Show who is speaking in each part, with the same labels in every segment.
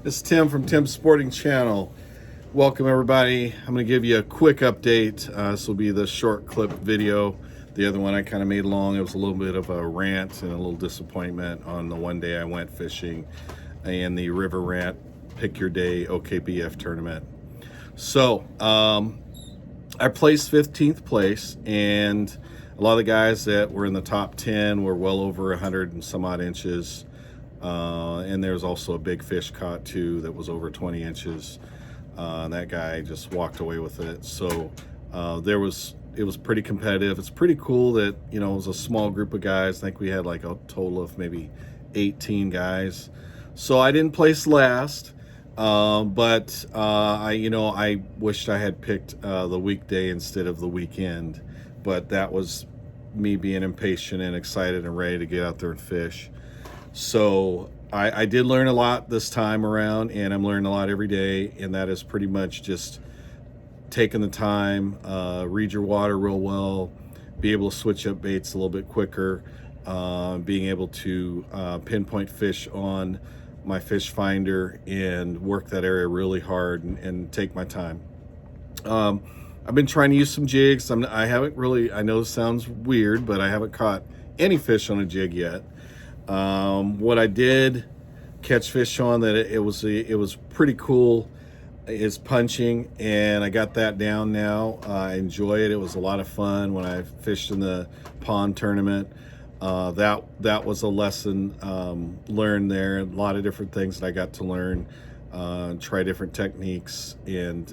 Speaker 1: This is Tim from Tim's Sporting Channel. Welcome everybody. I'm going to give you a quick update. This will be the short clip video. The other one I kind of made long. It was a little bit of a rant and a little disappointment on the one day I went fishing and the River Rant Pick Your Day OKBF tournament. So I placed 15th place, and a lot of the guys that were in the top 10 were well over 100 and some odd inches. And there's also a big fish caught too that was over 20 inches. And that guy just walked away with it. So it was pretty competitive. It's pretty cool that, you know, it was a small group of guys. I think we had like a total of maybe 18 guys. So I didn't place last, but I wished I had picked the weekday instead of the weekend. But that was me being impatient and excited and ready to get out there and fish. So I did learn a lot this time around, and I'm learning a lot every day, and that is pretty much just taking the time, read your water real well, be able to switch up baits a little bit quicker, being able to pinpoint fish on my fish finder and work that area really hard and take my time. I've been trying to use some jigs. I haven't really, I know this sounds weird, but I haven't caught any fish on a jig yet. What I did catch fish on that it was pretty cool is punching, and I got that down now. I enjoy it. It was a lot of fun when I fished in the pond tournament. That was a lesson learned there. A lot of different things that I got to learn, try different techniques, and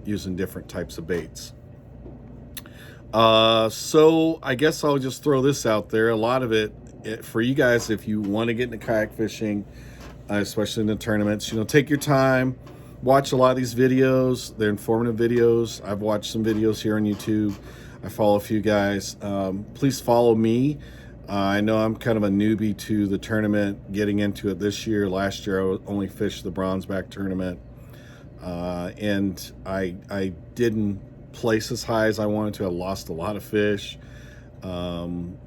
Speaker 1: using different types of baits. So I guess I'll just throw this out there. A lot of it for you guys, if you want to get into kayak fishing, especially in the tournaments, you know, take your time, watch a lot of these videos. They're informative videos. I've watched some videos here on YouTube. I follow a few guys. Please follow me. I know I'm kind of a newbie to the tournament, getting into it this year. Last year I only fished the bronze back tournament, and I didn't place as high as I wanted to. I lost a lot of fish.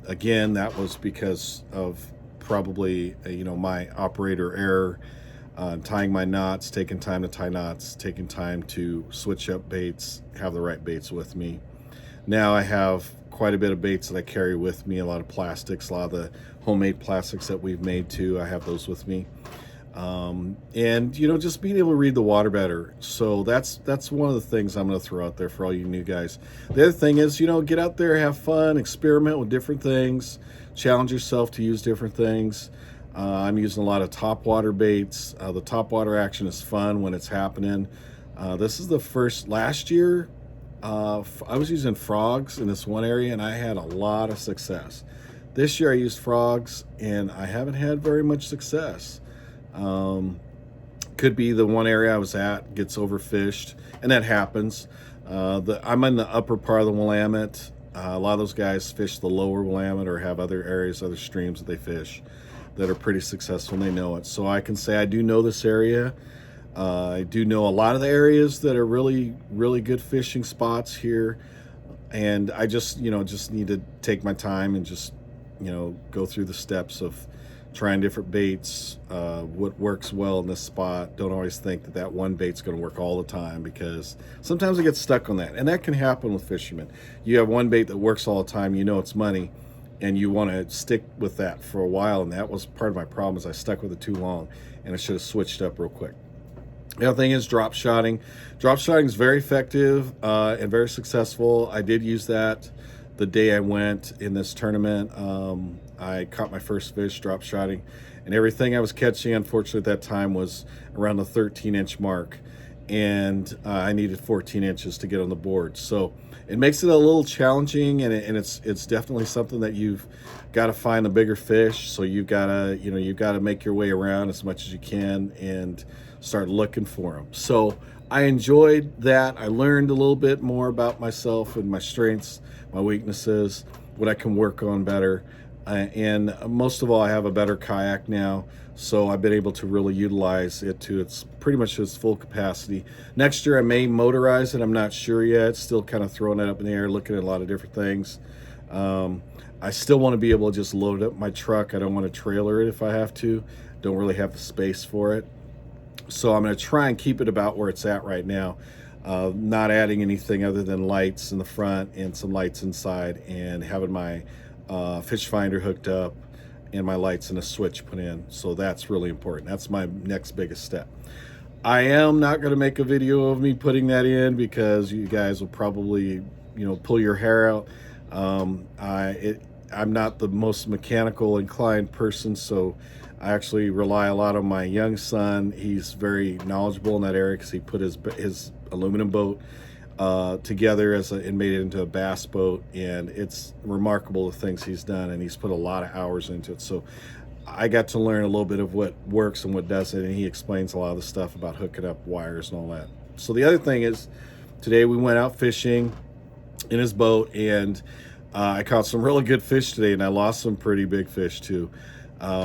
Speaker 1: Again, that was because of probably my operator error, tying my knots, taking time to tie knots, taking time to switch up baits, have the right baits with me. Now I have quite a bit of baits that I carry with me, a lot of plastics, a lot of the homemade plastics that we've made too. I have those with me. And just being able to read the water better. So that's one of the things I'm going to throw out there for all you new guys. The other thing is, get out there, have fun, experiment with different things, challenge yourself to use different things. I'm using a lot of topwater baits. The topwater action is fun when it's happening. This is the first. Last year I was using frogs in this one area, and I had a lot of success. This year I used frogs, and I haven't had very much success. Could be the one area I was at gets overfished, and that happens. I'm in the upper part of the Willamette. A lot of those guys fish the lower Willamette or have other areas, other streams that they fish that are pretty successful, and they know it. So I can say I do know this area. I do know a lot of the areas that are really, really good fishing spots here, and I just need to take my time and just go through the steps of trying different baits, what works well in this spot. Don't always think that one bait's going to work all the time, because sometimes I get stuck on that, and that can happen with fishermen. You have one bait that works all the time, it's money, and you want to stick with that for a while, and that was part of my problem, is I stuck with it too long, and I should have switched up real quick. The other thing is drop shotting. Drop shotting is very effective and very successful. I did use that the day I went in this tournament. I caught my first fish drop shotting, and everything I was catching, unfortunately, at that time was around the 13-inch mark, and I needed 14 inches to get on the board. So it makes it a little challenging, and it's definitely something that you've got to find the bigger fish. So you've got to make your way around as much as you can and start looking for them. So I enjoyed that. I learned a little bit more about myself and my strengths, my weaknesses, what I can work on better. And most of all, I have a better kayak now, so I've been able to really utilize it to its pretty much its full capacity. Next year I may motorize it. I'm not sure yet. Still kind of throwing it up in the air, looking at a lot of different things. I still want to be able to just load up my truck. I don't want to trailer it if I have to. Don't really have the space for it. So I'm going to try and keep it about where it's at right now, not adding anything other than lights in the front and some lights inside, and having my fish finder hooked up and my lights and a switch put in. So that's really important. That's my next biggest step. I am not going to make a video of me putting that in because you guys will probably, pull your hair out. I'm not the most mechanical inclined person, so I actually rely a lot on my young son. He's very knowledgeable in that area because he put his aluminum boat together and made it into a bass boat, and it's remarkable the things he's done, and he's put a lot of hours into it. So I got to learn a little bit of what works and what doesn't, and he explains a lot of the stuff about hooking up wires and all that. So the other thing is, today we went out fishing in his boat, and I caught some really good fish today, and I lost some pretty big fish too.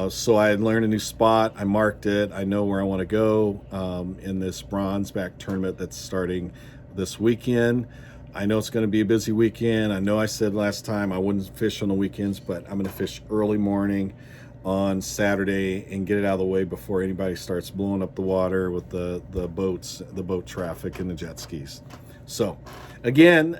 Speaker 1: So I had learned a new spot. I marked it. I know where I want to go in this bronze back tournament that's starting this weekend. I know it's going to be a busy weekend. I know I said last time I wouldn't fish on the weekends, but I'm going to fish early morning on Saturday and get it out of the way before anybody starts blowing up the water with the boats, the boat traffic, and the jet skis. So again,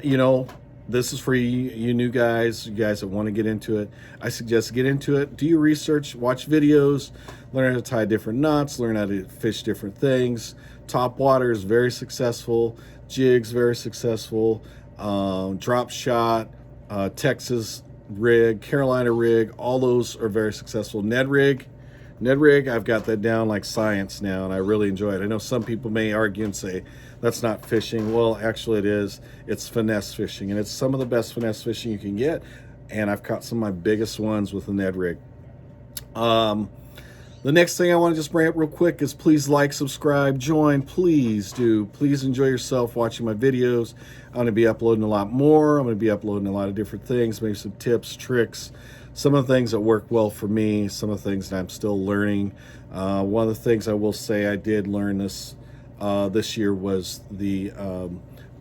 Speaker 1: this is for you new guys, you guys that want to get into it. I suggest get into it. Do your research, watch videos, learn how to tie different knots, learn how to fish different things. Top water is very successful. Jigs, very successful. Drop shot, Texas rig, Carolina rig, all those are very successful. Ned rig, I've got that down like science now, and I really enjoy it. I know some people may argue and say that's not fishing. Well, actually it is. It's finesse fishing, and it's some of the best finesse fishing you can get, and I've caught some of my biggest ones with the Ned rig. The next thing I want to just bring up real quick is please like, subscribe, join. Please do. Please enjoy yourself watching my videos. I'm going to be uploading a lot more. I'm going to be uploading a lot of different things, maybe some tips, tricks, some of the things that work well for me, some of the things that I'm still learning. One of the things I will say I did learn this year was the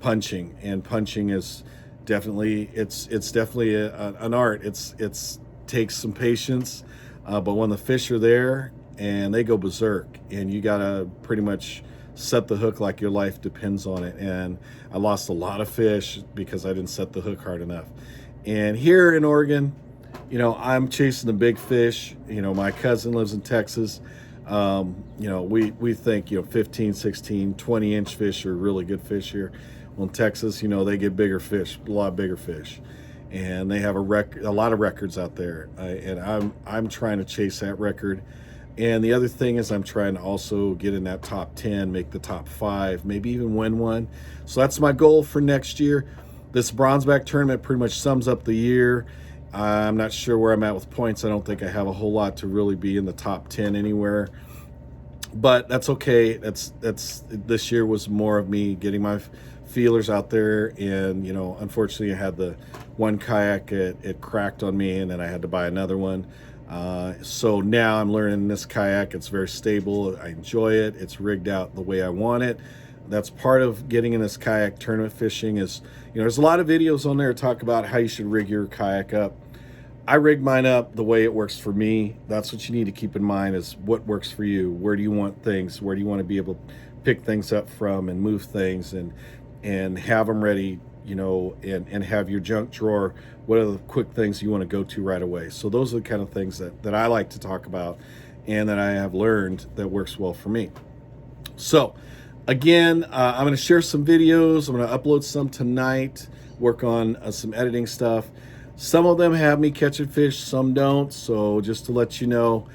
Speaker 1: punching, and punching is definitely, it's definitely an art. It's takes some patience. But when the fish are there and they go berserk, and you gotta pretty much set the hook like your life depends on it. And I lost a lot of fish because I didn't set the hook hard enough. And here in Oregon, I'm chasing the big fish. My cousin lives in Texas. We think 15, 16, 20-inch fish are really good fish here. Well, in Texas, they get bigger fish, a lot bigger fish. And they have a lot of records out there, and I'm trying to chase that record. And the other thing is I'm trying to also get in that top 10, make the top 5, maybe even win one. So that's my goal for next year. This bronzeback tournament pretty much sums up the year. I'm not sure where I'm at with points. I don't think I have a whole lot to really be in the top 10 anywhere, but that's okay. That's this year was more of me getting my feelers out there, and unfortunately I had the one kayak, it cracked on me, and then I had to buy another one. So now I'm learning this kayak. It's very stable. I enjoy it. It's rigged out the way I want it. That's part of getting in this kayak tournament fishing is, there's a lot of videos on there that talk about how you should rig your kayak up. I rigged mine up the way it works for me. That's what you need to keep in mind, is what works for you. Where do you want things? Where do you want to be able to pick things up from and move things and have them ready, and have your junk drawer. What are the quick things you want to go to right away? So those are the kind of things that I like to talk about, and that I have learned that works well for me. So again, I'm going to share some videos. I'm going to upload some tonight, work on some editing stuff. Some of them have me catching fish, some don't. So just to let you know,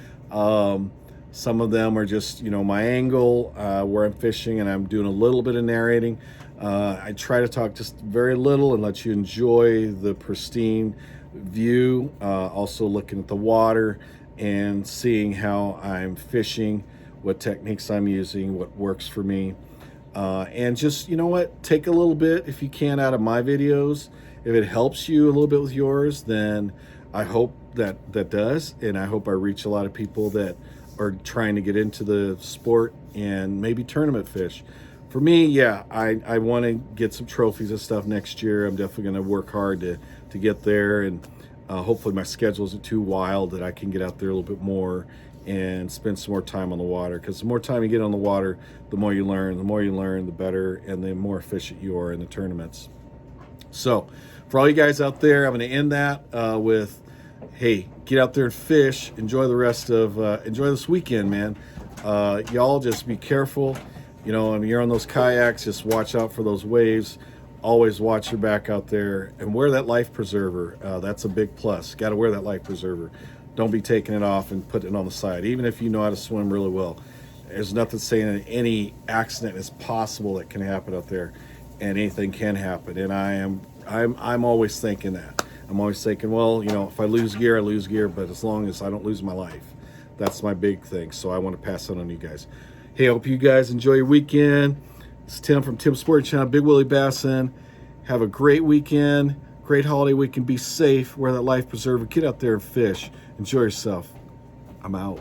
Speaker 1: some of them are just, my angle, where I'm fishing, and I'm doing a little bit of narrating. I try to talk just very little and let you enjoy the pristine view. Also looking at the water and seeing how I'm fishing, what techniques I'm using, what works for me. And just, take a little bit, if you can, out of my videos. If it helps you a little bit with yours, then I hope that does. And I hope I reach a lot of people that are trying to get into the sport and maybe tournament fish. For me, yeah, I want to get some trophies and stuff next year. I'm definitely going to work hard to get there, and hopefully my schedule isn't too wild, that I can get out there a little bit more and spend some more time on the water, because the more time you get on the water, the more you learn. The more you learn, the better, and the more efficient you are in the tournaments. So for all you guys out there, I'm going to end that with, hey, get out there and fish. Enjoy the rest of, enjoy this weekend, man. Y'all just be careful. You know, when you're on those kayaks, just watch out for those waves. Always watch your back out there, and wear that life preserver. That's a big plus. Got to wear that life preserver. Don't be taking it off and putting it on the side, even if you know how to swim really well. There's nothing saying that any accident is possible that can happen out there, and anything can happen. And I'm always thinking that. I'm always thinking, well, you know, if I lose gear, I lose gear, but as long as I don't lose my life, that's my big thing. So I want to pass that on to you guys. Hey, I hope you guys enjoy your weekend. It's Tim from Tim's Sporting Channel, Big Willie Bassin. Have a great weekend, great holiday weekend. Be safe, wear that life preserver, get out there and fish. Enjoy yourself. I'm out.